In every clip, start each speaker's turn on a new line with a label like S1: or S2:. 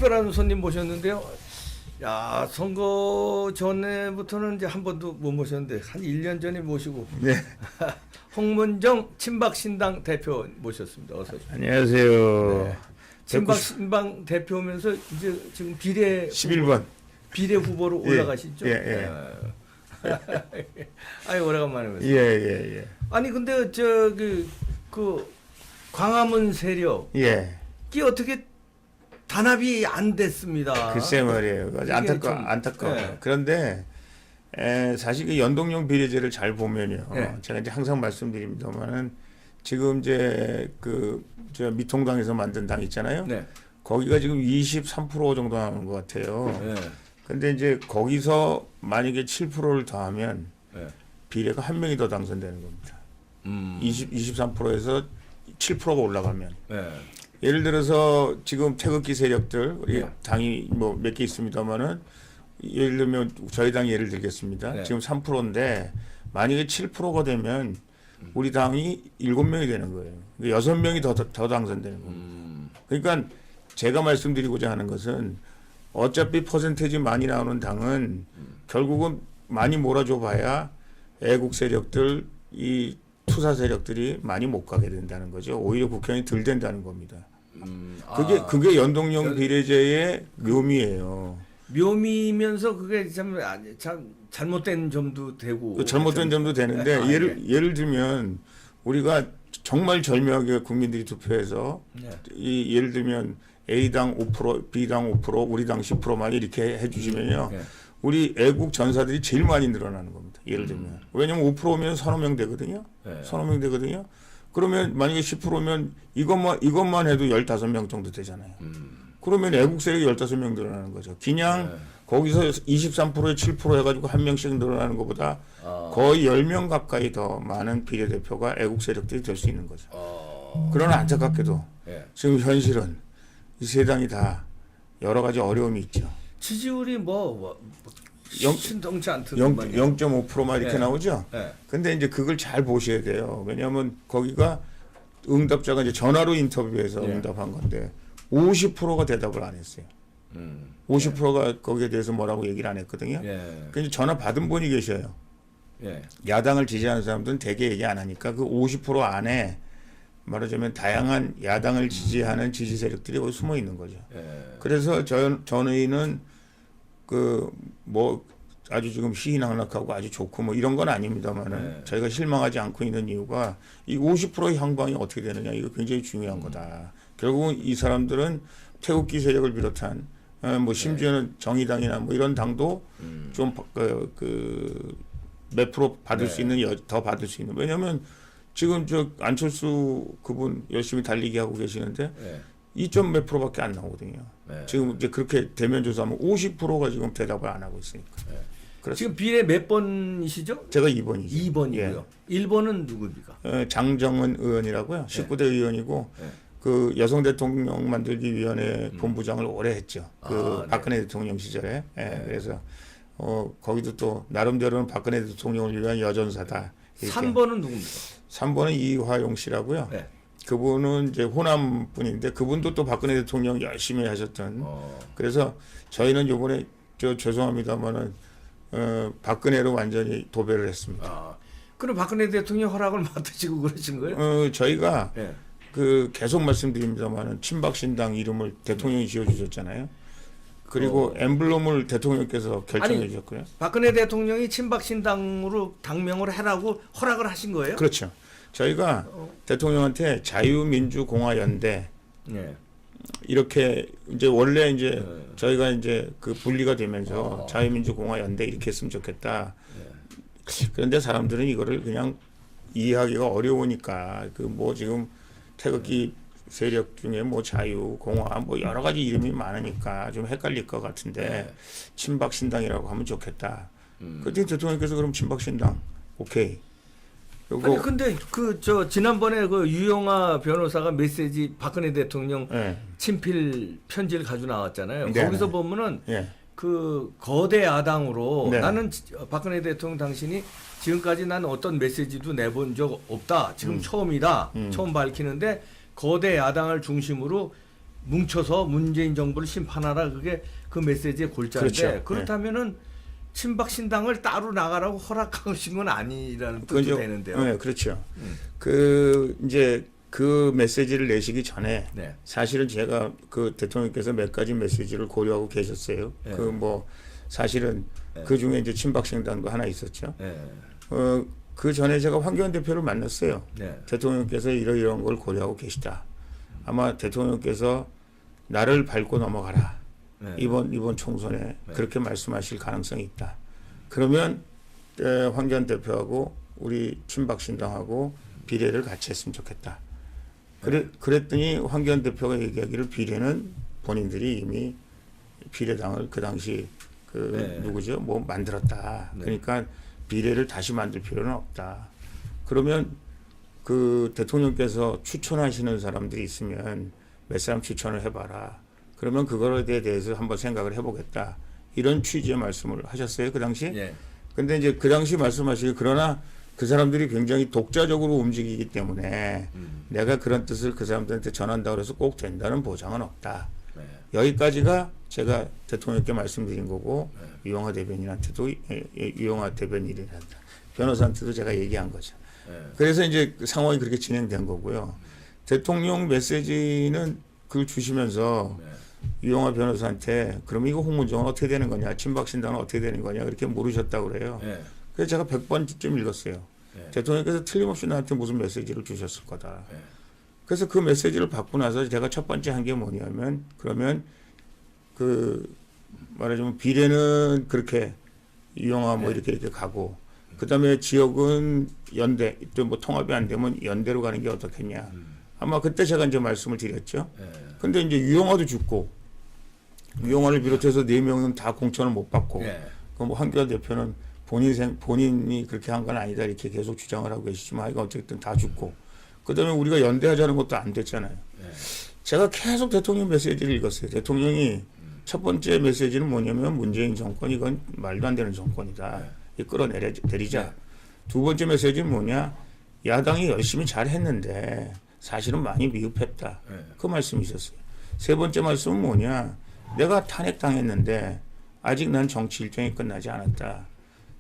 S1: 특별한 손님 모셨는데요. 야, 선거 전에부터는 이제 한 번도 못 모셨는데 한 1년 전에 모시고
S2: 네.
S1: 홍문정 친박신당 대표 모셨습니다. 어서 오십시오.
S2: 안녕하세요.
S1: 네. 친박신당 대표면서 이제 지금
S2: 11번.
S1: 비례 후보로
S2: 예.
S1: 올라가시죠?
S2: 예, 예.
S1: 아이 오래간만에 뵙습니다.
S2: 예.
S1: 아니 근데 저기 그 광화문 세력이
S2: 예.
S1: 어떻게 단합이 안 됐습니다.
S2: 글쎄 말이에요. 안타까워.
S1: 예.
S2: 그런데 사실 그 연동형 비례제를 잘 보면요.
S1: 예.
S2: 제가 이제 항상 말씀드립니다만은 지금 이제 저 미통당에서 만든 당 있잖아요.
S1: 네.
S2: 거기가 지금 23% 정도 나오는 것 같아요.
S1: 네.
S2: 근데 이제 거기서 만약에 7%를 더하면
S1: 네.
S2: 비례가 한 명이 더 당선되는 겁니다. 23%에서 7%가 올라가면.
S1: 네.
S2: 예를 들어서 지금 태극기 세력들 우리
S1: 네.
S2: 당이 뭐 몇 개 있습니다만은 예를 들면 저희 당 예를 들겠습니다.
S1: 네.
S2: 지금 3%인데 만약에 7%가 되면 우리 당이 7명이 되는 거예요. 6명이 더 당선되는 겁니다. 그러니까 제가 말씀드리고자 하는 것은 어차피 퍼센테이지 많이 나오는 당은 결국은 많이 몰아줘 봐야 애국 세력들 이 투사 세력들이 많이 못 가게 된다는 거죠. 오히려 국회의원이 덜 된다는 겁니다. 그게 연동형 비례제의 묘미예요.
S1: 묘미면서 그게 참 잘못된 점도 되고
S2: 잘못된 점도 되는데 예를 들면 우리가 정말 절묘하게 국민들이 투표해서
S1: 네.
S2: 예를 들면 A당 5%, B당 5%, 우리 당 10%만 이렇게 해주시면요.
S1: 네.
S2: 우리 애국 전사들이 제일 많이 늘어나는 겁니다. 예를 들면. 왜냐면 5%면 서너 명 되거든요.
S1: 네.
S2: 서너 명 되거든요. 그러면 만약에 10%면 이것만 해도 15명 정도 되잖아요. 그러면 애국 세력이 15명 늘어나는 거죠. 그냥
S1: 네.
S2: 거기서 23%에 7% 해가지고 한 명씩 늘어나는 것보다 거의 10명 가까이 더 많은 비례대표가 애국 세력들이 될 수 있는 거죠. 그러나 안타깝게도
S1: 네.
S2: 지금 현실은 이 세 당이 다 여러 가지 어려움이 있죠.
S1: 지지율이 신통치 않던
S2: 0.5%만 이렇게
S1: 네.
S2: 나오죠.
S1: 네.
S2: 근데 이제 그걸 잘 보셔야 돼요. 왜냐하면 거기가 응답자가 이제 전화로 인터뷰해서
S1: 네.
S2: 응답한 건데 50%가 대답을 안 했어요. 50%가 거기에 대해서 뭐라고 얘기를 안 했거든요.
S1: 예.
S2: 그래서 전화 받은 분이 계셔요.
S1: 예.
S2: 야당을 지지하는 사람들은 대개 얘기 안 하니까 그 50% 안에 말하자면 다양한 야당을 지지하는 지지 세력들이 거기 숨어 있는 거죠.
S1: 예.
S2: 그래서 저희는 아주 지금 희희낙낙하고 아주 좋고 뭐 이런 건 아닙니다만은
S1: 네.
S2: 저희가 실망하지 않고 있는 이유가 이 50%의 향방이 어떻게 되느냐 이거 굉장히 중요한 거다. 결국은 이 사람들은 태극기 세력을 비롯한 뭐 심지어는 정의당이나 뭐 이런 당도 좀 몇 프로 받을
S1: 네.
S2: 수 있는 더 받을 수 있는. 왜냐하면 지금 저 안철수 그분 열심히 달리기 하고 계시는데
S1: 예.
S2: 2점 몇 프로밖에 안 나오거든요.
S1: 네.
S2: 지금 이제 그렇게 대면 조사하면 50%가 지금 대답을 안 하고 있으니까.
S1: 네.
S2: 그래서
S1: 지금 비례 몇 번이시죠?
S2: 제가 2번이죠.
S1: 2번이고요. 1번은 누굽니까?
S2: 장정은 의원이라고요. 19대 의원이고
S1: 네.
S2: 그 여성 대통령 만들기 위원회 본부장을 오래 했죠.
S1: 네.
S2: 박근혜 대통령 시절에. 그래서 거기도 또 나름대로는 박근혜 대통령을 위한 여전사다. 이렇게.
S1: 3번은 누굽니까?
S2: 3번은 이화용 씨라고요.
S1: 네.
S2: 그분은 이제 호남 분인데 그분도 또 박근혜 대통령 열심히 하셨던. 그래서 저희는 이번에 죄송합니다만은 박근혜로 완전히 도배를 했습니다.
S1: 그럼 박근혜 대통령 허락을 받으시고 그러신 거예요?
S2: 저희가
S1: 네.
S2: 계속 말씀드립니다만은 친박신당 이름을 대통령이 지어주셨잖아요. 그리고 엠블럼을 대통령께서 결정해 주셨고요.
S1: 박근혜 대통령이 친박신당으로 당명을 해라고 허락을 하신 거예요?
S2: 그렇죠. 저희가 대통령한테 자유민주공화연대
S1: 네.
S2: 이렇게 이제 원래 이제 저희가 이제 그 분리가 되면서 자유민주공화연대 이렇게 했으면 좋겠다. 그런데 사람들은 이거를 그냥 이해하기가 어려우니까 그 뭐 지금 태극기 세력 중에 뭐 자유, 공화 뭐 여러 가지 이름이 많으니까 좀 헷갈릴 것 같은데 친박신당이라고 하면 좋겠다. 그때 대통령께서 그럼 친박신당 오케이.
S1: 아니 근데 지난번에 그 유영아 변호사가 메시지 박근혜 대통령
S2: 네.
S1: 친필 편지를 가지고 나왔잖아요.
S2: 네,
S1: 거기서
S2: 네.
S1: 보면은
S2: 예.
S1: 그 거대 야당으로
S2: 네.
S1: 나는 박근혜 대통령 당신이 지금까지 난 어떤 메시지도 내본 적 없다. 지금 처음이다. 처음 밝히는데 거대 야당을 중심으로 뭉쳐서 문재인 정부를 심판하라 그게 그 메시지의 골자인데
S2: 그렇죠.
S1: 그렇다면은 친박 신당을 따로 나가라고 허락하신 건 아니라는
S2: 그건
S1: 뜻도
S2: 좀-
S1: 되는데요.
S2: 네, 그렇죠. 그 이제 그 메시지를 내시기 전에
S1: 네.
S2: 사실은 제가 그 대통령께서 몇 가지 메시지를 고려하고 계셨어요.
S1: 네.
S2: 그 뭐 사실은
S1: 네.
S2: 그 중에 이제 친박신당도 하나 있었죠.
S1: 네.
S2: 그 전에 제가 황교안 대표를 만났어요.
S1: 네.
S2: 대통령께서 이러이러한 걸 고려하고 계시다. 아마 대통령께서 나를 밟고 넘어가라.
S1: 네.
S2: 이번 총선에 그렇게 말씀하실 가능성이 있다. 그러면 황교안 대표하고 우리 친박신당하고 비례를 같이 했으면 좋겠다. 그랬더니 황교안 대표가 얘기하기를 비례는 본인들이 이미 비례당을 그 당시
S1: 네.
S2: 누구죠? 뭐 만들었다.
S1: 네.
S2: 그러니까 비례를 다시 만들 필요는 없다. 그러면 그 대통령께서 추천하시는 사람들이 있으면 몇 사람 추천을 해봐라. 그러면 그거에 대해서 한번 생각을 해보겠다. 이런 취지의 말씀을 하셨어요. 그 당시.
S1: 예.
S2: 근데 이제 그 당시 말씀하시기 그러나 그 사람들이 굉장히 독자적으로 움직이기 때문에 내가 그런 뜻을 그 사람들한테 전한다고 해서 꼭 된다는 보장은 없다.
S1: 네.
S2: 여기까지가 제가 대통령께 말씀드린 거고 유영하 대변인한테도 유영하 대변인이란다. 변호사한테도 제가 얘기한 거죠.
S1: 네.
S2: 그래서 이제 그 상황이 그렇게 진행된 거고요. 대통령 메시지는 그걸 주시면서
S1: 네.
S2: 유영하 변호사한테 그럼 이거 홍문정은 어떻게 되는 거냐, 친박신당은 어떻게 되는 거냐 그렇게 물으셨다고 그래요.
S1: 네.
S2: 그래서 제가 100번쯤 읽었어요.
S1: 네.
S2: 대통령께서 틀림없이 나한테 무슨 메시지를 주셨을 거다.
S1: 네.
S2: 그래서 그 메시지를 받고 나서 제가 첫 번째 한 게 뭐냐면 그러면 그 말하자면 비례는 그렇게 유영하 뭐
S1: 네.
S2: 이렇게 가고 그다음에 지역은 연대 또 뭐 통합이 안 되면 연대로 가는 게 어떻겠냐. 아마 그때 제가 이제 말씀을 드렸죠.
S1: 네.
S2: 근데 이제 유영하도 죽고 유영하를 비롯해서 4명은 다 공천을 못 받고
S1: 네.
S2: 그뭐 황교안 대표는 본인이 그렇게 한 건 아니다 이렇게 계속 주장을 하고 계시지만 이거 어쨌든 다 죽고 그다음에 우리가 연대하자는 것도 안 됐잖아요.
S1: 네.
S2: 제가 계속 대통령 메시지를 읽었어요. 대통령이 첫 번째 메시지는 뭐냐면 문재인 정권 이건 말도 안 되는 정권이다. 이 끌어내리자.
S1: 네.
S2: 두 번째 메시지는 뭐냐? 야당이 열심히 잘했는데 사실은 많이 미흡했다.
S1: 네.
S2: 그 말씀이셨어요. 세 번째 말씀은 뭐냐? 내가 탄핵당했는데 아직 난 정치 일정이 끝나지 않았다.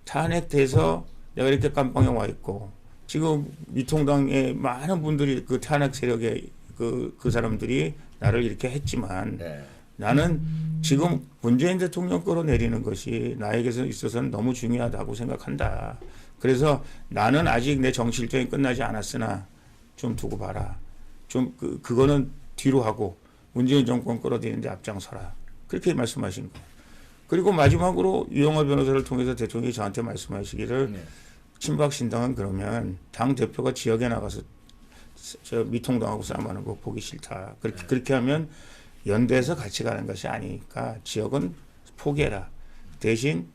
S2: 탄핵돼서 내가 이렇게 깜빵에 와 있고 지금 미통당의 많은 분들이 그 탄핵 세력의 그 사람들이 나를 이렇게 했지만
S1: 네.
S2: 나는 지금 문재인 대통령 끌어내리는 것이 나에게 있어서는 너무 중요하다고 생각한다. 그래서 나는 아직 내 정치 일정이 끝나지 않았으나 좀 두고 봐라. 좀 그거는 뒤로 하고 문재인 정권 끌어들이는데 앞장서라. 그렇게 말씀하신 거예요. 그리고 마지막으로 유영하 변호사를 통해서 대통령이 저한테 말씀하시기를
S1: 네.
S2: 친박신당은 그러면 당 대표가 지역에 나가서 저 미통당하고 싸움하는 거 보기 싫다. 그렇게 하면 연대해서 같이 가는 것이 아니니까 지역은 포기해라. 대신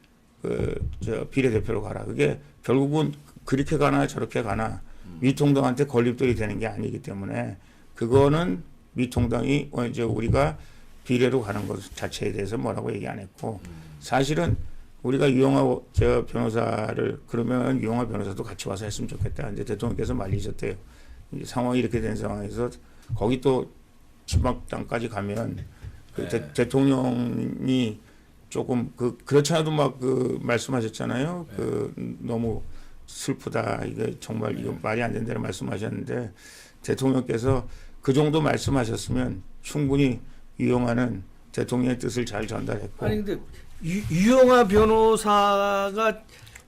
S2: 저 비례대표로 가라. 그게 결국은 그렇게 가나 저렇게 가나 미통당한테 걸림돌이 되는 게 아니기 때문에 그거는 미통당이 이제 우리가 비례로 가는 것 자체에 대해서 뭐라고 얘기 안 했고 사실은 우리가 유영하 저 변호사를 그러면 유영하 변호사도 같이 와서 했으면 좋겠다. 이제 대통령께서 말리셨대요. 이제 상황이 이렇게 된 상황에서 거기 또 친박당까지 가면 그
S1: 네.
S2: 대통령이 조금 그렇지 않아도 막 말씀하셨잖아요. 너무 슬프다. 이게 정말 이거 말이 안 된다는 말씀하셨는데 대통령께서 그 정도 말씀하셨으면 충분히 유영하는 대통령의 뜻을 잘 전달했고.
S1: 아니 근데 유영하 변호사가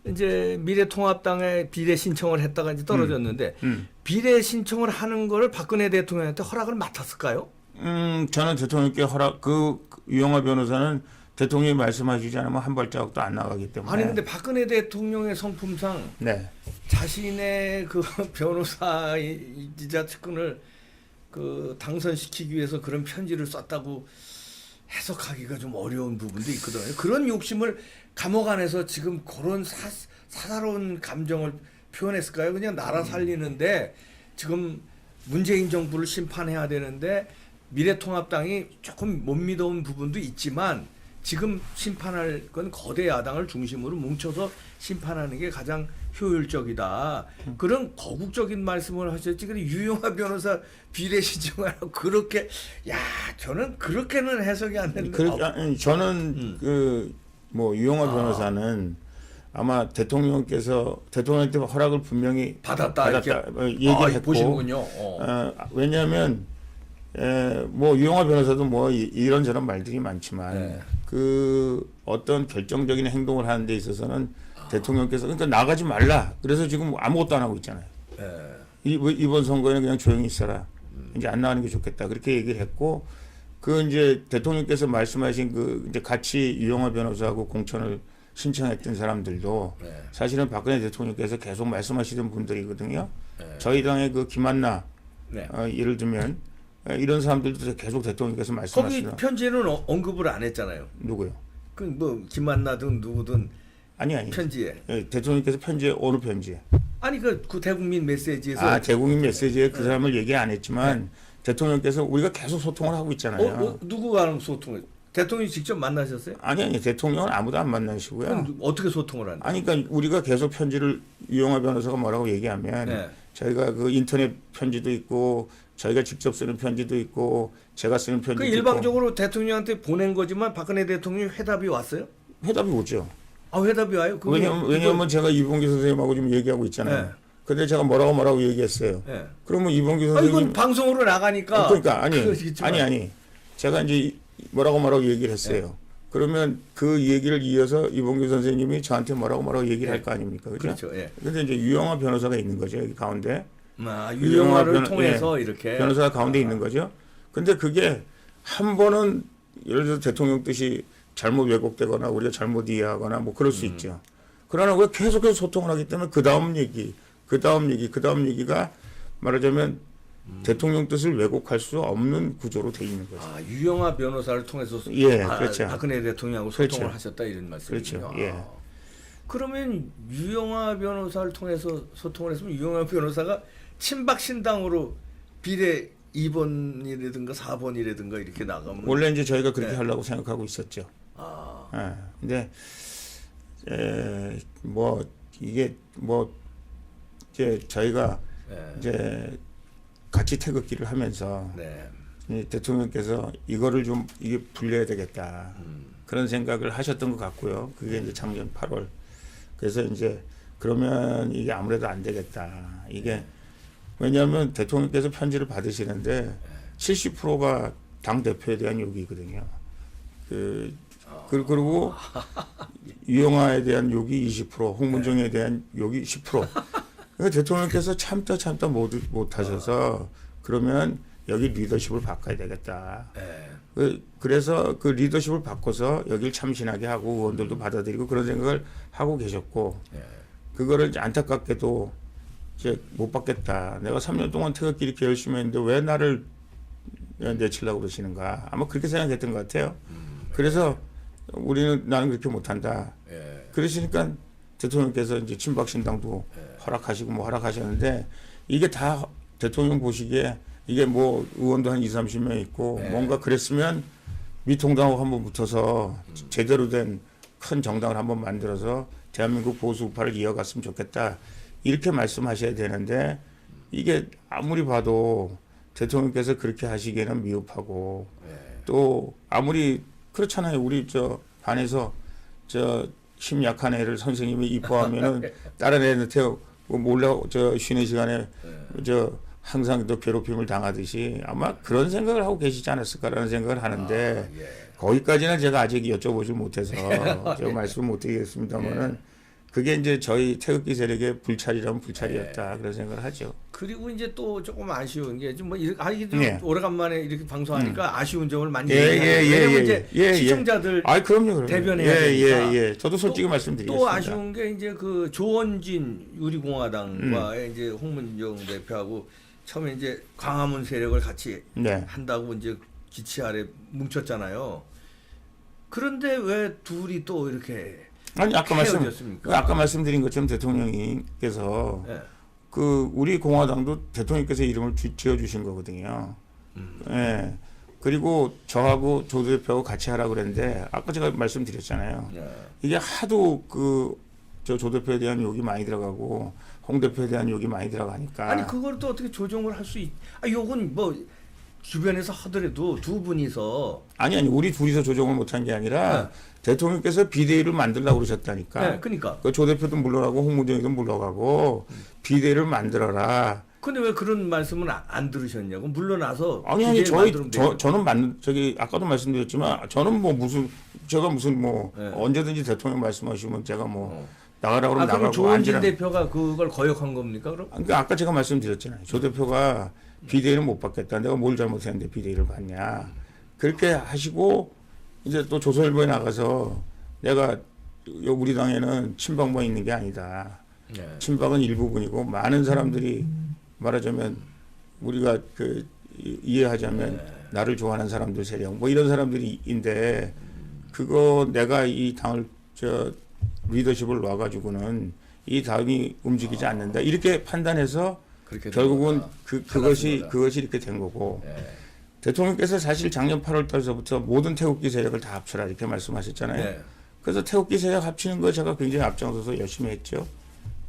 S1: 이제 미래통합당에 비례 신청을 했다가 이제 떨어졌는데 비례 신청을 하는 거를 박근혜 대통령한테 허락을 맡았을까요?
S2: 저는 대통령께 유영하 변호사는 대통령이 말씀하시지 않으면 한 발자국도 안 나가기 때문에.
S1: 아니 근데 박근혜 대통령의 성품상
S2: 네.
S1: 자신의 그 변호사이자 측근을 당선시키기 위해서 그런 편지를 썼다고 해석하기가 좀 어려운 부분도 있거든요. 그런 욕심을 감옥 안에서 지금 그런 사사로운 감정을 표현했을까요? 그냥 나라 살리는데 지금 문재인 정부를 심판해야 되는데 미래통합당이 조금 못 믿어온 부분도 있지만 지금 심판할 건 거대 야당을 중심으로 뭉쳐서 심판하는 게 가장 효율적이다. 그런 거국적인 말씀을 하셨지. 근데 유영하 변호사 비례 신청하라고 그렇게 야 저는 그렇게는 해석이 안 되는데.
S2: 아니, 저는 그 뭐 유영하 변호사는 아마 대통령한테 허락을 분명히
S1: 받았다 이렇게
S2: 얘기를 했고
S1: 보시는군요.
S2: 왜냐하면 뭐 유영하 변호사도 뭐 이런저런 말들이 많지만
S1: 네.
S2: 그 어떤 결정적인 행동을 하는 데 있어서는 대통령께서 그러니까 나가지 말라. 그래서 지금 아무것도 안 하고 있잖아요. 이번 선거에는 그냥 조용히 있어라. 이제 안 나가는 게 좋겠다. 그렇게 얘기를 했고 그 이제 대통령께서 말씀하신 그 이제 같이 유영하 변호사하고 공천을 신청했던 사람들도 사실은 박근혜 대통령께서 계속 말씀하시던 분들이거든요. 저희 당의 그 김한나 예를 들면 이런 사람들도 계속 대통령께서
S1: 거기
S2: 말씀하시는
S1: 편지에는 언급을 안 했잖아요.
S2: 누구요?
S1: 그 뭐 김만나든 누구든
S2: 아니
S1: 편지에.
S2: 대통령께서 편지에 어느 편지에?
S1: 아니 그 대국민 메시지에서
S2: 대국민 메시지에 그 사람을 얘기 안 했지만 대통령께서 우리가 계속 소통을 하고 있잖아요.
S1: 누구랑 소통을? 대통령이 직접 만나셨어요?
S2: 아니 대통령은 아무도 안 만나시고요.
S1: 그럼 어떻게 소통을 하는?
S2: 아니 그러니까 우리가 계속 편지를 유영하 변호사가 뭐라고 얘기하면 저희가 그 인터넷 편지도 있고 저희가 직접 쓰는 편지도 있고 제가 쓰는 편지도
S1: 그
S2: 있고
S1: 일방적으로 대통령한테 보낸 거지만 박근혜 대통령이 회답이 왔어요?
S2: 회답이 오죠.
S1: 회답이 와요?
S2: 왜냐면 제가 이봉규 선생님하고 지금 얘기하고 있잖아요. 근데 제가 뭐라고 얘기했어요. 그러면 이봉규 선생님
S1: 이건 방송으로 나가니까
S2: 그러니까 아니 제가 이제 뭐라고 얘기를 했어요. 그러면 그 얘기를 이어서 이봉규 선생님이 저한테 뭐라고 얘기를 할 거 아닙니까? 그렇죠? 근데 이제 유영하 변호사가 있는 거죠. 여기 가운데.
S1: 유영하를 통해서 이렇게
S2: 변호사가 가운데 있는 거죠. 근데 그게 한 번은 예를 들어서 대통령 뜻이 잘못 왜곡되거나 우리가 잘못 이해하거나 뭐 그럴 수 있죠. 그러나 왜 계속해서 소통을 하기 때문에 그 다음 얘기가 말하자면 대통령 뜻을 왜곡할 수 없는 구조로 돼 있는 거죠.
S1: 유영하 변호사를 통해서
S2: 그렇죠.
S1: 박근혜 대통령하고 소통을 하셨다 이런 말씀이죠.
S2: 그렇죠.
S1: 그러면 유영하 변호사를 통해서 소통을 했으면 유영하 변호사가 친박 신당으로 비례 2번이라든가 4번이라든가 이렇게 나가면
S2: 원래 이제 저희가 그렇게 하려고 생각하고 있었죠. 근데 뭐 이게 뭐 이제 저희가 이제 같이 태극기를 하면서 대통령께서 이거를 좀 이게 불려야 되겠다 그런 생각을 하셨던 것 같고요. 그게 이제 작년 8월. 그래서 이제 그러면 이게 아무래도 안 되겠다. 이게 왜냐하면 대통령께서 편지를 받으시는데 70%가 당 대표에 대한 욕이거든요. 그리고 유영하에 대한 욕이 20%, 홍문종에 대한 욕이 10%. 그러니까 대통령께서 참다 못 하셔서 그러면 여기 리더십을 바꿔야 되겠다. 그래서 그 리더십을 바꿔서 여기를 참신하게 하고 의원들도 받아들이고 그런 생각을 하고 계셨고 그거를 이제 안타깝게도 이제 못 받겠다. 내가 3년 동안 태극기 이렇게 열심히 했는데 왜 나를 내치려고 그러시는가. 아마 그렇게 생각했던 것 같아요. 그래서 나는 그렇게 못한다. 그러시니까 대통령께서 이제 친박신당도 허락하시고 뭐 허락하셨는데 이게 다 대통령 보시기에 이게 뭐 의원도 한 20-30명 있고 뭔가 그랬으면 미통당하고 한번 붙어서 제대로 된 큰 정당을 한번 만들어서 대한민국 보수 우파를 이어갔으면 좋겠다. 이렇게 말씀하셔야 되는데 이게 아무리 봐도 대통령께서 그렇게 하시기에는 미흡하고 또 아무리 그렇잖아요. 우리 저 반에서 저 힘 약한 애를 선생님이 이뻐하면은 다른 애한테 몰래 저 쉬는 시간에 저 항상 또 괴롭힘을 당하듯이 아마 그런 생각을 하고 계시지 않았을까라는 생각을 하는데 거기까지는 제가 아직 여쭤보지 못해서 제가 말씀 못 드리겠습니다만은 그게 이제 저희 태극기 세력의 불찰이라면 불찰이었다 그런 생각을 하죠.
S1: 그리고 이제 또 조금 아쉬운 게 좀 뭐 이렇게 오래간만에 이렇게 방송하니까 아쉬운 점을 많이 왜냐면 이제 시청자들
S2: 그럼요.
S1: 대변해야 되니까.
S2: 저도 솔직히 말씀드리겠습니다.
S1: 또 아쉬운 게 이제 그 조원진 우리공화당과 이제 홍문종 대표하고 처음에 이제 광화문 세력을 같이 한다고 이제 기치 아래 뭉쳤잖아요. 그런데 왜 둘이 또 이렇게
S2: 아까 말씀드린 것처럼 대통령께서 그 우리 공화당도 대통령께서 이름을 지어주신 거거든요. 그리고 저하고 조 대표하고 같이 하라고 그랬는데 아까 제가 말씀드렸잖아요. 이게 하도 그 조 대표에 대한 욕이 많이 들어가고 홍 대표에 대한 욕이 많이 들어가니까.
S1: 아니 그걸 또 어떻게 조정을 할 수 있? 욕은 뭐 주변에서 하더라도 두 분이서
S2: 아니 우리 둘이서 조정을 못한 게 아니라
S1: 네.
S2: 대통령께서 비대위를 만들라고 그러셨다니까.
S1: 네, 그러니까.
S2: 그 조 대표도 물러가고 홍문정이도 물러가고 비대위를 만들어라.
S1: 근데 왜 그런 말씀은 안 들으셨냐고? 물러나서
S2: 아니
S1: 비대위
S2: 저희
S1: 만들면 되죠.
S2: 저는 저기 아까도 말씀드렸지만 저는 뭐 무슨 제가 무슨 뭐
S1: 네.
S2: 언제든지 대통령 말씀하시면 제가 뭐 나가라고
S1: 그럼
S2: 그러면 나가고
S1: 조원진
S2: 앉으라.
S1: 대표가 그걸 거역한 겁니까 그럼?
S2: 그러니까 아까 제가 말씀드렸잖아요. 조 대표가 비대위를 못 받겠다. 내가 뭘 잘못했는데 비대위를 받냐. 그렇게 하시고 이제 또 조선일보에 나가서 내가 우리 당에는 친박만 있는 게 아니다.
S1: 네.
S2: 친박은 일부분이고 많은 사람들이 말하자면 우리가 그 이해하자면 나를 좋아하는 사람들 세력 뭐 이런 사람들이인데 그거 내가 이 당을 리더십을 놔가지고는 이 당이 움직이지 않는다 이렇게 판단해서
S1: 그렇게
S2: 결국은 그것이
S1: 거다.
S2: 이렇게 된 거고
S1: 네.
S2: 대통령께서 사실 작년 8월달서부터 모든 태극기 세력을 다 합쳐라 이렇게 말씀하셨잖아요.
S1: 네.
S2: 그래서 태극기 세력 합치는 거 제가 굉장히 앞장서서 열심히 했죠.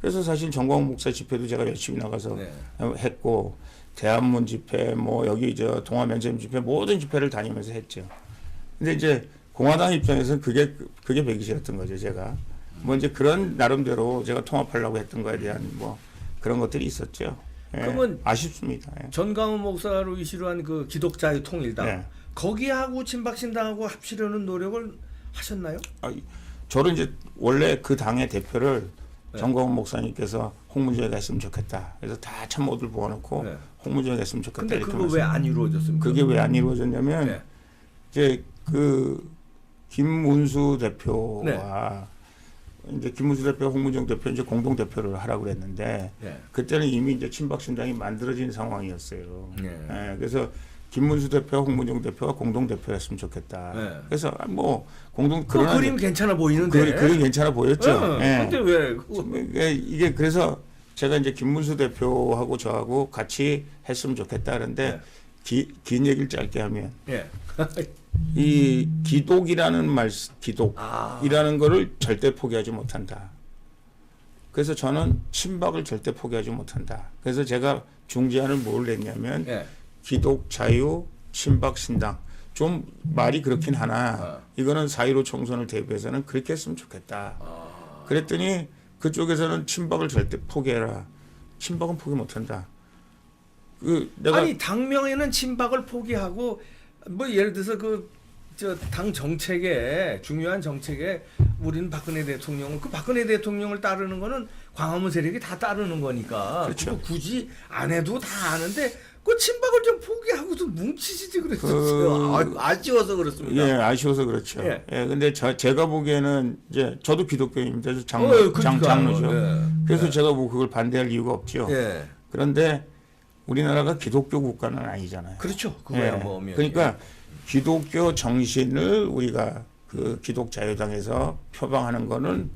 S2: 그래서 사실 정광훈 목사 집회도 제가 열심히 나가서
S1: 네.
S2: 했고 대한문 집회 뭐 여기 동아면세점 집회 모든 집회를 다니면서 했죠. 근데 이제 공화당 입장에서는 그게 배기 싫었던 거죠. 제가 뭐 이제 그런 나름대로 제가 통합하려고 했던 거에 대한 뭐 그런 것들이 있었죠. 예,
S1: 그러면
S2: 아쉽습니다. 예.
S1: 전광훈 목사로 이슈로 한 그 기독자유 통일당
S2: 네.
S1: 거기하고 친박신당하고 합치려는 노력을 하셨나요?
S2: 저는 이제 원래 그 당의 대표를
S1: 네.
S2: 정광훈 목사님께서 홍문정이가 했으면 좋겠다. 그래서 다 참모들 모아놓고
S1: 네.
S2: 홍문정이가 했으면 좋겠다.
S1: 근데
S2: 이렇게
S1: 그거 왜 안 이루어졌습니까?
S2: 그게 왜 안 이루어졌냐면
S1: 네.
S2: 이제 그 김문수 대표와 이제 김문수 대표, 홍문정 대표 이제 공동 대표를 하라고 그랬는데
S1: 네.
S2: 그때는 이미 이제 친박신당이 만들어진 상황이었어요.
S1: 네.
S2: 예, 그래서 김문수 대표, 홍문정 대표가 공동 대표였으면 좋겠다.
S1: 네.
S2: 그래서 뭐 공동
S1: 그 그림 괜찮아 보이는데.
S2: 그림 괜찮아 보였죠. 예.
S1: 근데 왜?
S2: 이게 그래서 제가 이제 김문수 대표하고 저하고 같이 했으면 좋겠다 그런데 긴 얘기를 짧게 하면
S1: 예.
S2: 이 기독이라는 기독이라는
S1: 아.
S2: 거를 절대 포기하지 못한다. 그래서 저는 친박을 절대 포기하지 못한다. 그래서 제가 중재안을 뭘 냈냐면
S1: 예.
S2: 기독, 자유, 친박, 신당. 좀 말이 그렇긴 하나 이거는 4.15 총선을 대비해서는 그렇게 했으면 좋겠다. 그랬더니 그쪽에서는 친박을 절대 포기해라. 친박은 포기 못한다. 내가
S1: 아니 당명에는 친박을 포기하고 뭐 예를 들어서 당 정책에 중요한 정책에 우리는 박근혜 대통령을 그 박근혜 대통령을 따르는 거는 광화문 세력이 다 따르는 거니까
S2: 그렇죠.
S1: 그거 굳이 안 해도 다 아는데 그 친박을 좀 포기하고도 뭉치시지 그랬었어요. 아쉬워서 그렇습니다.
S2: 예, 아쉬워서 그렇죠.
S1: 예.
S2: 근데 제가 보기에는 이제 저도 기독교인입니다. 그래서
S1: 그러니까요.
S2: 장로죠.
S1: 예.
S2: 그래서 제가 뭐 그걸 반대할 이유가 없죠.
S1: 예.
S2: 그런데 우리나라가 기독교 국가는 아니잖아요.
S1: 그렇죠. 그거야
S2: 예.
S1: 뭐.
S2: 그러니까 기독교 정신을 우리가 그 기독자유당에서 표방하는 거는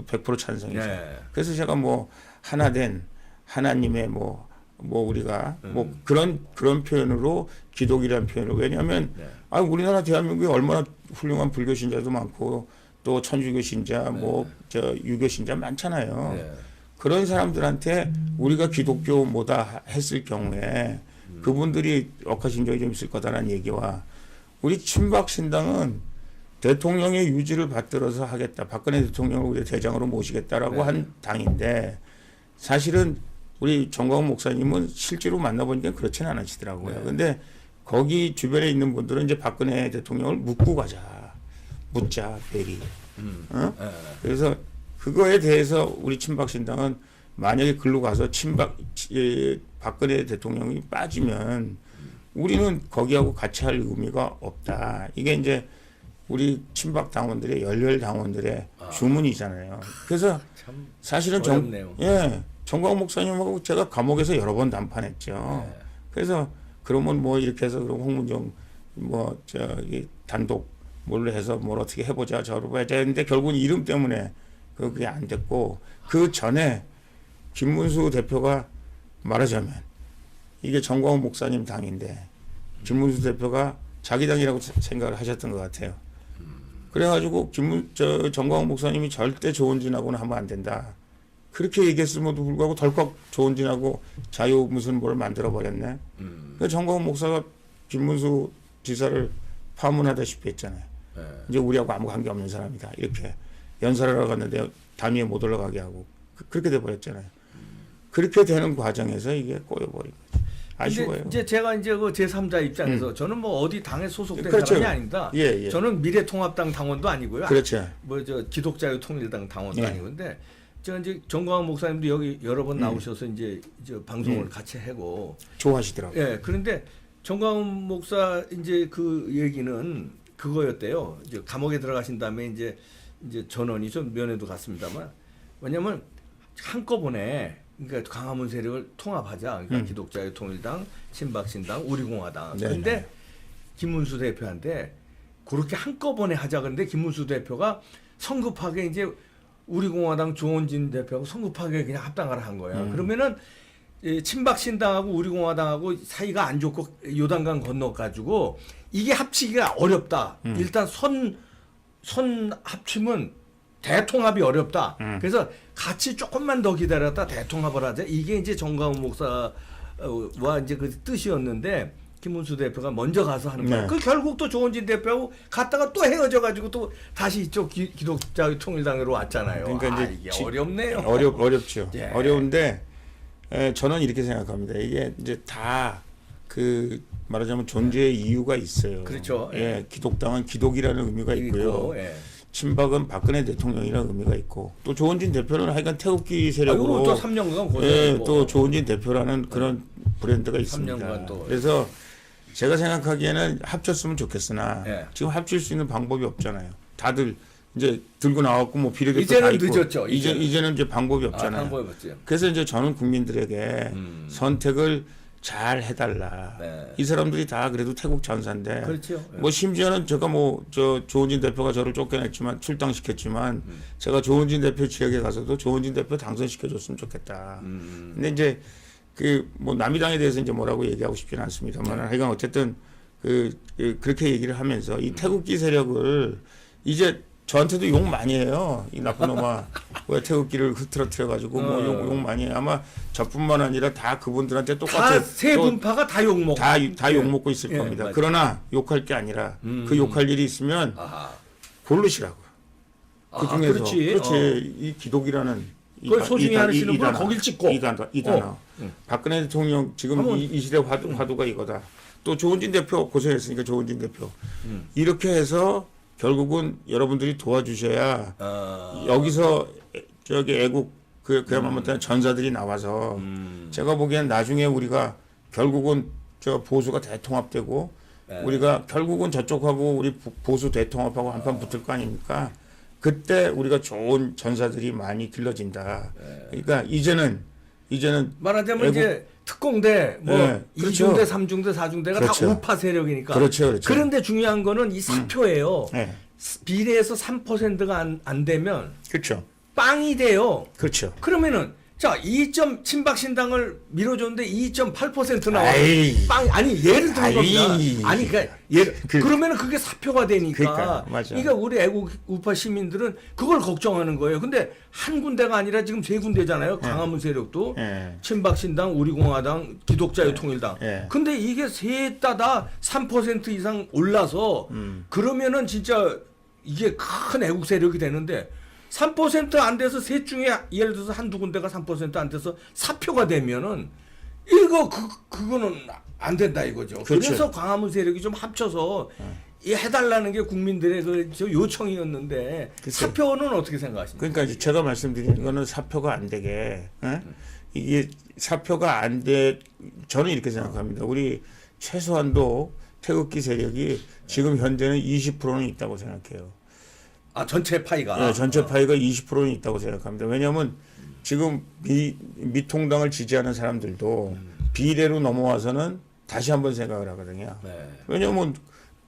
S2: 100% 찬성이죠.
S1: 예.
S2: 그래서 제가 뭐 하나된 하나님의 뭐 우리가 뭐 그런 표현으로 기독이라는 표현을 왜냐하면
S1: 네.
S2: 우리나라 대한민국에 얼마나 훌륭한 불교 신자도 많고 또 천주교 신자 뭐 유교 신자 많잖아요.
S1: 네.
S2: 그런 사람들한테 우리가 기독교 뭐다 했을 경우에 그분들이 억하심정이 좀 있을 거다라는 얘기와 우리 친박 신당은 대통령의 유지를 받들어서 하겠다. 박근혜 대통령을 우리 대장으로 모시겠다라고
S1: 네.
S2: 한 당인데 사실은 우리 정광훈 목사님은 실제로 만나보니까 그렇지는 않으시더라고요.
S1: 네.
S2: 근데 거기 주변에 있는 분들은 이제 박근혜 대통령을 묻고 가자. 묻자, 베리. 어?
S1: 예.
S2: 그래서 그거에 대해서 우리 친박신당은 만약에 글로 가서 박근혜 대통령이 빠지면 우리는 거기하고 같이 할 의미가 없다. 이게 이제 우리 친박 당원들의 열렬 당원들의 주문이잖아요. 그래서
S1: 참
S2: 사실은
S1: 어렵네요.
S2: 정광훈 목사님하고 제가 감옥에서 여러 번 담판했죠.
S1: 네.
S2: 그래서 그러면 뭐 이렇게 해서 그럼 홍문정 단독 뭘로 해서 뭘 어떻게 해보자 저러고 해야 되는데 결국은 이름 때문에 그게 안 됐고 그 전에 김문수 대표가 말하자면 이게 정광훈 목사님 당인데 김문수 대표가 자기 당이라고 생각을 하셨던 것 같아요. 그래가지고 정광훈 목사님이 절대 조은진하고는 하면 안 된다. 그렇게 얘기했음에도 불구하고 덜컥 조은진하고 자유 무슨 뭘 만들어 버렸네. 그 정광훈 목사가 김문수 지사를 파문하다시피 했잖아요.
S1: 네.
S2: 이제 우리하고 아무 관계 없는 사람이다. 이렇게 연설을 하러 갔는데 담위에 못 올라가게 하고 그렇게 돼 버렸잖아요. 그렇게 되는 과정에서 이게 꼬여버린 거죠. 아쉬워요.
S1: 근데 이제 제가 이제 그 제3자 입장에서 저는 뭐 어디 당에 소속된
S2: 그렇죠.
S1: 사람이 아닙니다.
S2: 예, 예.
S1: 저는 미래통합당 당원도 아니고요.
S2: 그렇죠.
S1: 뭐 저 기독자유통일당 당원도
S2: 예.
S1: 아니고 근데 제가 이제 정광훈 목사님도 여기 여러 번 나오셔서 이제 방송을 같이 하고
S2: 좋아하시더라고요.
S1: 예. 그런데 정광훈 목사 이제 그 얘기는 그거였대요. 이제 감옥에 들어가신 다음에 이제 전원이 좀 면회도 갔습니다만 왜냐면 한꺼번에 그러니까 광화문 세력을 통합하자. 그러니까 기독자유통일당, 친박신당, 우리공화당.
S2: 네,
S1: 근데
S2: 네.
S1: 김문수 대표한테 그렇게 한꺼번에 하자 그런데 김문수 대표가 성급하게 이제 우리공화당 조원진 대표하고 성급하게 그냥 합당을 한 거야. 그러면은 친박신당하고 우리공화당하고 사이가 안 좋고 요단강 건너가지고 이게 합치기가 어렵다. 일단 선 합치면 대통합이 어렵다. 그래서 같이 조금만 더 기다렸다 대통합을 하자. 이게 이제 정광훈 목사와 이제 그 뜻이었는데 김문수 대표가 먼저 가서 하는 거야.
S2: 네.
S1: 그 결국 또 조원진 대표하고 갔다가 또 헤어져가지고 또 다시 이쪽 기독자유통일당으로 왔잖아요.
S2: 그러니까 이제
S1: 이게 어렵네요.
S2: 어렵죠.
S1: 예.
S2: 어려운데 저는 이렇게 생각합니다. 이게 이제 다 그 말하자면 존재의 이유가 있어요.
S1: 그렇죠.
S2: 예, 기독당은 기독이라는 의미가 있고요.
S1: 있고, 예.
S2: 친박은 박근혜 대통령이라는 의미가 있고 또 조원진 대표는 하여간 태극기 세력으로
S1: 아이고, 또 3년간 고생.
S2: 예, 또 조원진 대표라는 그런 브랜드가 있습니다.
S1: 3년간 또.
S2: 그래서 제가 생각하기에는 합쳤으면 좋겠으나
S1: 예.
S2: 지금 합칠 수 있는 방법이 없잖아요. 다들 이제 들고 나왔고 뭐 비례대표 다
S1: 이제는
S2: 있고
S1: 늦었죠.
S2: 이제는 이제 방법이 없잖아요.
S1: 방법이 없죠.
S2: 그래서 이제 저는 국민들에게 선택을 잘 해달라.
S1: 네.
S2: 이 사람들이 다 그래도 태국 전사인데.
S1: 그렇죠.
S2: 뭐 심지어는 제가 뭐 저 조은진 대표가 저를 쫓겨냈지만 출당시켰지만 제가 조은진 대표 지역에 가서도 조은진 대표 당선시켜줬으면 좋겠다. 근데 이제 그 뭐 남이당에 대해서 이제 뭐라고 얘기하고 싶지는 않습니다만 하여간 어쨌든 그렇게 얘기를 하면서 이 태극기 세력을 이제 저한테도 욕 많이 해요. 이 나쁜 놈아. 왜 태극기를 흐트러뜨려 가지고 뭐 욕 많이 해요. 아마 저뿐만 아니라 다 그분들한테 똑같이
S1: 다세 분파가 다 욕먹고
S2: 다 욕먹고 있을
S1: 예,
S2: 겁니다.
S1: 맞아요.
S2: 그러나 욕할 게 아니라 그 욕할 일이 있으면
S1: 아하.
S2: 고르시라고요. 그 중에서
S1: 그렇지.
S2: 이 기독이라는
S1: 그걸 소중히 하시는 분은
S2: 단어,
S1: 거길 찍고.
S2: 이 단어. 박근혜 대통령 지금 이 시대 화두가 이거다. 또 조은진 대표 고생했으니까 조은진 대표 이렇게 해서 결국은 여러분들이 도와주셔야 여기서 저기 애국 그야말로 전사들이 나와서 제가 보기엔 나중에 우리가 결국은 저 보수가 대통합되고 우리가 결국은 저쪽하고 우리 보수 대통합하고 한판 붙을 거 아닙니까? 그때 우리가 좋은 전사들이 많이 길러진다. 그러니까 이제는
S1: 말하자면
S2: 애국-
S1: 이제 특공대 뭐
S2: 네, 그렇죠.
S1: 2중대, 3중대, 4중대가
S2: 그렇죠.
S1: 다 우파 세력이니까.
S2: 그렇죠.
S1: 그런데 중요한 거는 이 사표예요.
S2: 네.
S1: 비례에서 3%가 안 되면
S2: 그렇죠.
S1: 빵이 돼요.
S2: 그렇죠.
S1: 그러면은 자, 친박신당을 밀어줬는데 2.8% 나와.
S2: 아이.
S1: 빵 아니 예를 들어
S2: 아이.
S1: 겁니다. 아니 그러니까 그러면은 그게 사표가 되니까.
S2: 그러니까, 맞아.
S1: 그러니까 우리 애국 우파 시민들은 그걸 걱정하는 거예요. 근데 한 군데가 아니라 지금 세 군데잖아요. 광화문 세력도
S2: 예.
S1: 친박신당, 우리공화당, 기독자유통일당.
S2: 예.
S1: 근데 이게 셋 다 3% 이상 올라서 그러면은 진짜 이게 큰 애국 세력이 되는데 3% 안 돼서 셋 중에 예를 들어서 한두 군데가 3% 안 돼서 사표가 되면은 이거 그거는 안 된다 이거죠.
S2: 그렇죠.
S1: 그래서 광화문 세력이 좀 합쳐서 이 해달라는 게 국민들의 저 요청이었는데
S2: 글쎄요.
S1: 사표는 어떻게 생각하십니까?
S2: 그러니까 이제 제가 말씀드리는 거는 사표가 안 되게 이게 사표가 안 돼. 저는 이렇게 생각합니다. 우리 최소한도 태극기 세력이 지금 현재는 20%는 있다고 생각해요.
S1: 아 전체 파이가.
S2: 네, 전체 파이가 20%는 있다고 생각합니다. 왜냐하면 지금 미통당을 지지하는 사람들도 비례로 넘어와서는 다시 한번 생각을 하거든요.
S1: 네.
S2: 왜냐하면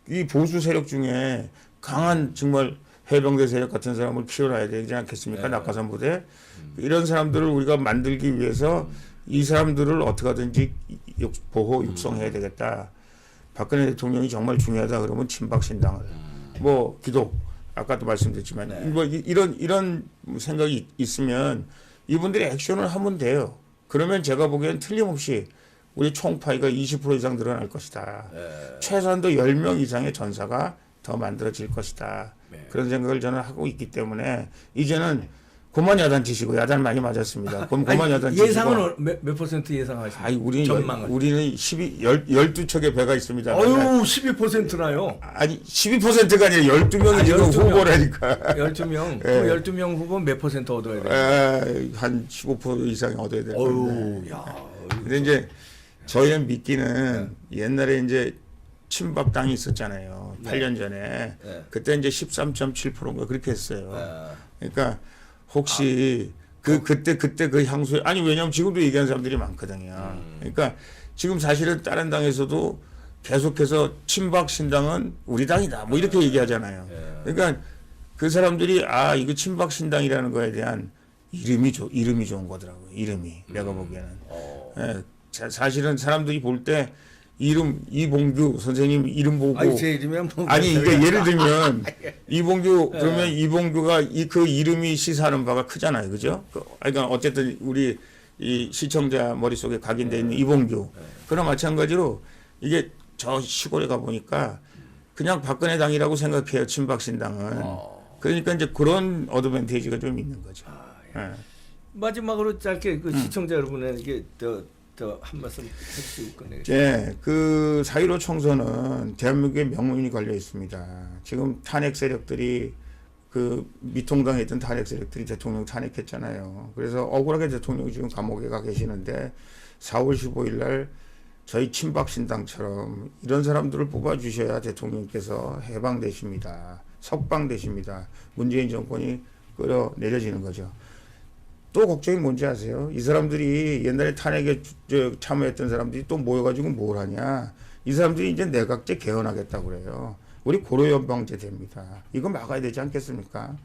S2: 이 보수 세력 중에 강한 정말 해병대 세력 같은 사람을 키워놔야 되지 않겠습니까?
S1: 네.
S2: 낙하산 부대. 이런 사람들을 우리가 만들기 위해서 이 사람들을 어떻게 하든지 보호 육성해야 되겠다. 박근혜 대통령이 정말 중요하다 그러면 친박신당을 뭐 기독 아까도 말씀드렸지만
S1: 네.
S2: 뭐 이런 생각이 있으면 이분들이 액션을 하면 돼요. 그러면 제가 보기엔 틀림없이 우리 총파이가 20% 이상 늘어날 것이다.
S1: 네.
S2: 최소한도 10명 이상의 전사가 더 만들어질 것이다.
S1: 네.
S2: 그런 생각을 저는 하고 있기 때문에 이제는 그만 야단치시고 야단 많이 맞았습니다. 그럼 그만 야단치시고
S1: 예상은 몇 퍼센트 예상하십니까?
S2: 아니
S1: 전망을.
S2: 우리는 12척의 배가 있습니다.
S1: 어유 12%나요.
S2: 아니 12%가 아니라 12명이 지금
S1: 12명.
S2: 후보라니까.
S1: 12명.
S2: 예.
S1: 그 12명 후보 몇 퍼센트 얻어야 돼요?
S2: 한 15% 이상 얻어야 될
S1: 어유,
S2: 건데.
S1: 야.
S2: 근데 이제 저희는 믿기는 옛날에 이제 친박당이 있었잖아요.
S1: 네.
S2: 8년 전에.
S1: 네.
S2: 그때 이제 13.7%인가 그렇게 했어요.
S1: 네.
S2: 그러니까 혹시 그때 그 향수에 아니 왜냐면 지금도 얘기하는 사람들이 많거든요. 그러니까 지금 사실은 다른 당에서도 계속해서 친박 신당은 우리 당이다 뭐 이렇게 얘기하잖아요. 그러니까 그 사람들이 아 이거 친박 신당이라는 거에 대한 이름이 좋은 거더라고요. 이름이 내가 보기에는. 예, 사실은 사람들이 볼 때 이름 이봉규 선생님 이름 보고
S1: 아니 제 이름이면 뭐
S2: 아니 이게 예를 들면 이봉규
S1: 네.
S2: 그러면 이봉규가 그 이름이 시사하는 바가 크잖아요, 그죠? 그러니까 어쨌든 우리 이 시청자 머릿속에 각인돼 있는 이봉규 그런 마찬가지로 이게 저 시골에 가 보니까 그냥 박근혜 당이라고 생각해요, 친박신당은. 그러니까 이제 그런 어드밴티지가 좀 있는 거죠. 예.
S1: 마지막으로 짧게 그 시청자 여러분에게 한 말씀 해주시고 끝내겠습니다.
S2: 네, 그 4.15 총선은 대한민국의 명운이 걸려 있습니다. 지금 탄핵 세력들이 그 미통당에 있던 탄핵 세력들이 대통령 탄핵했잖아요. 그래서 억울하게 대통령이 지금 감옥에 가 계시는데 4월 15일 날 저희 친박신당처럼 이런 사람들을 뽑아주셔야 대통령께서 해방되십니다. 석방되십니다. 문재인 정권이 끌어내려지는 거죠. 또 걱정이 뭔지 아세요? 이 사람들이 옛날에 탄핵에 참여했던 사람들이 또 모여가지고 뭘 하냐. 이 사람들이 이제 내각제 개헌하겠다고 그래요. 우리 고려연방제 됩니다. 이거 막아야 되지 않겠습니까?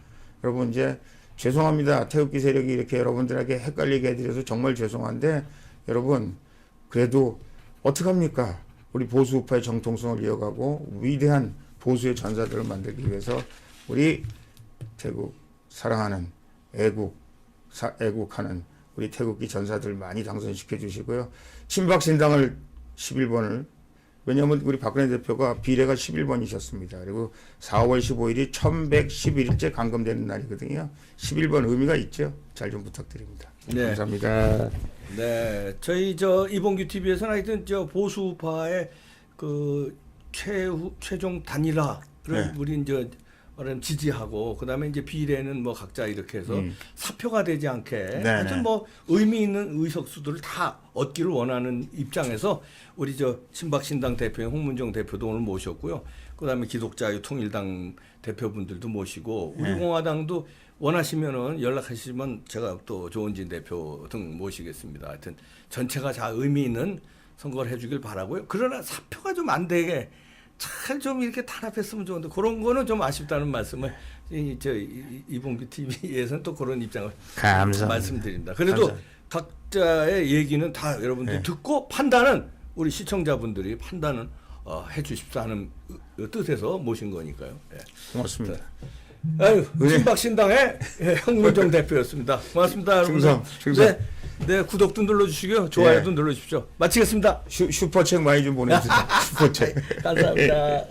S2: 여러분 이제 죄송합니다. 태극기 세력이 이렇게 여러분들에게 헷갈리게 해드려서 정말 죄송한데 여러분 그래도 어떡합니까? 우리 보수 우파의 정통성을 이어가고 위대한 보수의 전사들을 만들기 위해서 우리 태국 사랑하는 애국하는 우리 태극기 전사들 많이 당선시켜 주시고요. 친박신당을 11번을 왜냐하면 우리 박근혜 대표가 비례가 11번이셨습니다. 그리고 4월 15일이 1111일째 감금되는 날이거든요. 11번 의미가 있죠. 잘 좀 부탁드립니다.
S1: 네.
S2: 감사합니다.
S1: 네, 저희 이봉규 TV에서는 하여튼 보수파의 그 최종 단일화를
S2: 네.
S1: 우리 이제 말하는 지지하고 그다음에 이제 비례는 뭐 각자 이렇게 해서 사표가 되지 않게 하여튼 뭐 의미 있는 의석수들을 다 얻기를 원하는 입장에서 우리 친박신당 대표인 홍문정 대표도 오늘 모셨고요. 그다음에 기독자유통일당 대표분들도 모시고 우리 공화당도 원하시면은 연락하시면 제가 또 조은진 대표 등 모시겠습니다. 하여튼 전체가 다 의미 있는 선거를 해주길 바라고요. 그러나 사표가 좀 안 되게 잘 좀 이렇게 탄압했으면 좋은데 그런 거는 좀 아쉽다는 말씀을 이봉규 TV에서는 또 그런 입장을
S2: 감사합니다.
S1: 말씀드립니다. 그래도
S2: 감사합니다.
S1: 각자의 얘기는 다 여러분들이 듣고 판단은 우리 시청자분들이 판단은 해주십사 하는 뜻에서 모신 거니까요. 예.
S2: 고맙습니다.
S1: 아유, 친박신당의 홍문정 대표였습니다. 고맙습니다, 여러분.
S2: 충성.
S1: 네, 구독도 눌러주시고요, 좋아요도 눌러주십시오. 마치겠습니다.
S2: 슈퍼책 많이 좀 보내주세요. 슈퍼책.
S1: 감사합니다.